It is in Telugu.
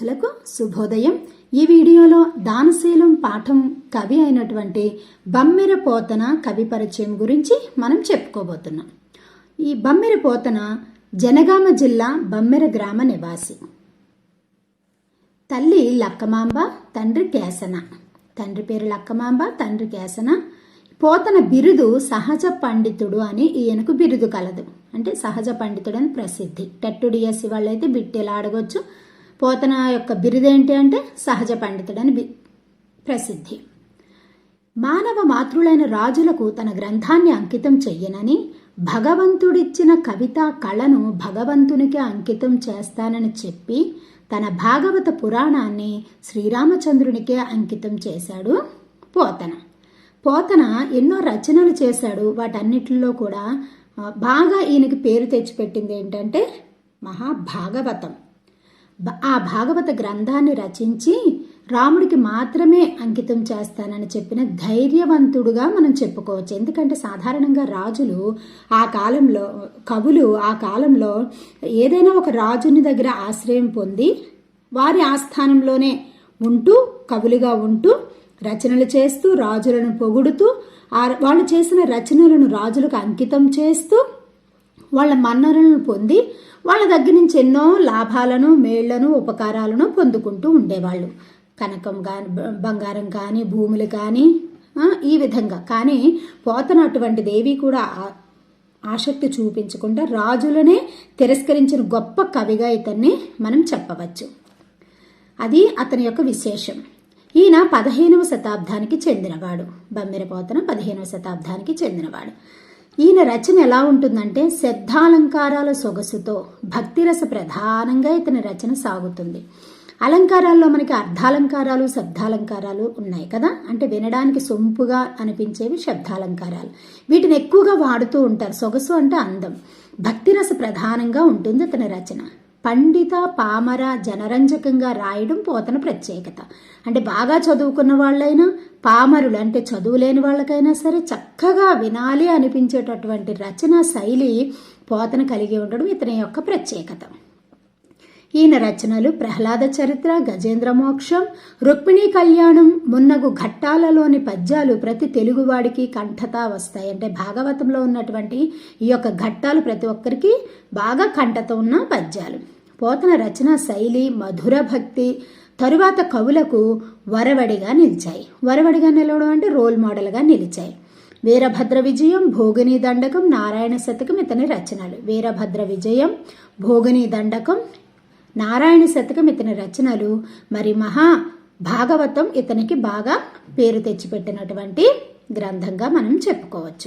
లకు శుభోదయం. ఈ వీడియోలో దానశీలం పాఠం కవి అయినటువంటి బమ్మెర పోతన కవి పరిచయం గురించి మనం చెప్పుకోబోతున్నాం. ఈ బమ్మెర పోతన జనగామ జిల్లా బమ్మెర గ్రామ నివాసి. తల్లి లక్కమాంబ, తండ్రి కేసన. తండ్రి పేరు లక్కమాంబ, తండ్రి కేసన. పోతన బిరుదు సహజ పండితుడు అని ఈయనకు బిరుదు కలదు. అంటే సహజ పండితుడు అని ప్రసిద్ధి. టెట్టుడిఎస్సి వాళ్ళైతే బిట్టెలా అడగొచ్చు. పోతన యొక్క బిరుదేంటి అంటే సహజ పండితుడని ప్రసిద్ధి. మానవ మాతృలైన రాజులకు తన గ్రంథాన్ని అంకితం చెయ్యనని, భగవంతుడిచ్చిన కవితా కళను భగవంతునికి అంకితం చేస్తానని చెప్పి తన భాగవత పురాణాన్ని శ్రీరామచంద్రునికే అంకితం చేశాడు పోతన. పోతన ఎన్నో రచనలు చేశాడు. వాటన్నిటిలో కూడా బాగా ఈయనకి పేరు తెచ్చిపెట్టింది ఏంటంటే మహాభాగవతం. ఆ భాగవత గ్రంథాన్ని రచించి రాముడికి మాత్రమే అంకితం చేస్తానని చెప్పిన ధైర్యవంతుడుగా మనం చెప్పుకోవచ్చు. ఎందుకంటే సాధారణంగా రాజులు ఆ కాలంలో, కవులు ఆ కాలంలో ఏదైనా ఒక రాజుని దగ్గర ఆశ్రయం పొంది వారి ఆస్థానంలోనే ఉంటూ, కవులుగా ఉంటూ రచనలు చేస్తూ, రాజులను పొగుడుతూ, వాళ్ళు చేసిన రచనలను రాజులకు అంకితం చేస్తూ వాళ్ళ మన్ననలను పొంది వాళ్ళ దగ్గర నుంచి ఎన్నో లాభాలను, మేళ్లను, ఉపకారాలను పొందుకుంటూ ఉండేవాళ్ళు. కనకం కానీ, బంగారం కానీ, భూములు కానీ, ఈ విధంగా. కానీ పోతన అటువంటిదేవి కూడా ఆసక్తి చూపించకుండా రాజులనే తిరస్కరించిన గొప్ప కవిగా ఇతన్ని మనం చెప్పవచ్చు. అది అతని యొక్క విశేషం. ఈయన 15వ శతాబ్దానికి చెందినవాడు. బమ్మెర పోతన 15వ శతాబ్దానికి చెందినవాడు. ఈయన రచన ఎలా ఉంటుందంటే శబ్దాలంకారాల సొగసుతో భక్తిరస ప్రధానంగా ఇతని రచన సాగుతుంది. అలంకారాల్లో మనకి అర్ధాలంకారాలు, శబ్దాలంకారాలు ఉన్నాయి కదా. అంటే వినడానికి సొంపుగా అనిపించేవి శబ్దాలంకారాలు. వీటిని ఎక్కువగా వాడుతూ ఉంటారు. సొగసు అంటే అందం. భక్తిరస ప్రధానంగా ఉంటుంది ఇతని రచన. పండిత పామర జనరంజకంగా రాయడం పోతన ప్రత్యేకత. అంటే బాగా చదువుకున్న వాళ్ళైనా, పామరులు అంటే చదువు లేని వాళ్ళకైనా సరే చక్కగా వినాలి అనిపించేటటువంటి రచనా శైలి పోతన కలిగి ఉండడం ఇతని యొక్క ప్రత్యేకత. ఈయన రచనలు ప్రహ్లాద చరిత్ర, గజేంద్ర మోక్షం, రుక్మిణీ కళ్యాణం మున్నగు ఘట్టాలలోని పద్యాలు ప్రతి తెలుగువాడికి కంఠతా వస్తాయి. అంటే భాగవతంలో ఉన్నటువంటి ఈ యొక్క ఘట్టాలు ప్రతి ఒక్కరికి బాగా కంఠత ఉన్న పద్యాలు. పోతన రచనా శైలి, మధుర భక్తి తరువాత కవులకు వరవడిగా నిలిచాయి. వరవడిగా నిలవడం అంటే రోల్ మోడల్గా నిలిచాయి. వీరభద్ర విజయం, భోగిని దండకం, నారాయణ శతకం ఇతని రచనలు. వీరభద్ర విజయం, భోగిని దండకం, నారాయణ శతకం ఇతని రచనలు. మరి భాగవతం ఇతనికి బాగా పేరు తెచ్చిపెట్టినటువంటి గ్రంథంగా మనం చెప్పుకోవచ్చు.